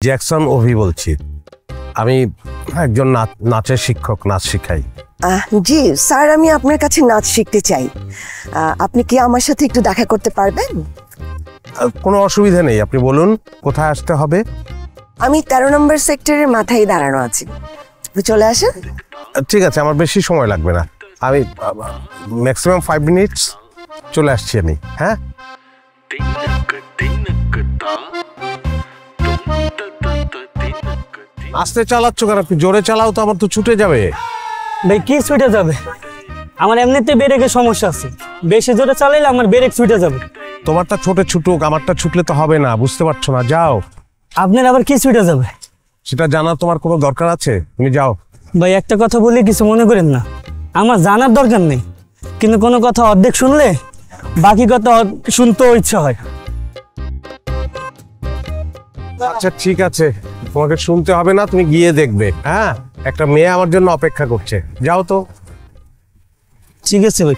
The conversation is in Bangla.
জ্যাকসন অভি বলছি। আমি একজন নাচের শিক্ষক, নাচ শিখাই। জি স্যার, আমি আপনার কাছে নাচ শিখতে চাই। আপনি কি আমার সাথে একটু দেখা করতে পারবেন? কোনো অসুবিধা নেই, আপনি বলুন কোথায় আসতে হবে। আমি 13 নম্বর সেক্টরের মাথায় দাঁড়ানো আছি, চলে আসেন। ঠিক আছে, আমার বেশি সময় লাগবে না, আমি ম্যাক্সিমাম 5 মিনিটস চলে আসছি আমি। হ্যাঁ, আস্তে চালাচ্ছ কেন? আপনি জোরে চালাও তো, আমার তো ছুটে যাবে। ভাই কি ছুটে যাবে? আমার এমনিতে ব্রেকের সমস্যা আছে, বেশি জোরে চালাইলে আমার ব্রেক ছুটে যাবে। তোমারটা ছোটে ছুটুক, আমারটা ছুটলে তো হবে না, বুঝতে পারছো না? যাও। আপনার আবার কি ছুটে যাবে? সেটা জানা তোমার কোনো দরকার আছে? তুমি যাও। ভাই একটা কথা বলে কিছু মনে করেন না, আমার জানার দরকার নেই, কিন্তু কোনো কথা অর্ধেক শুনলে বাকি কথা শুনতেও ইচ্ছা হয়। আচ্ছা ঠিক আছে, তোমাকে শুনতে হবে না, তুমি গিয়ে দেখবে। হ্যাঁ, একটা মেয়ে আমার জন্য অপেক্ষা করছে, যাও তো। ঠিক আছে ভাই।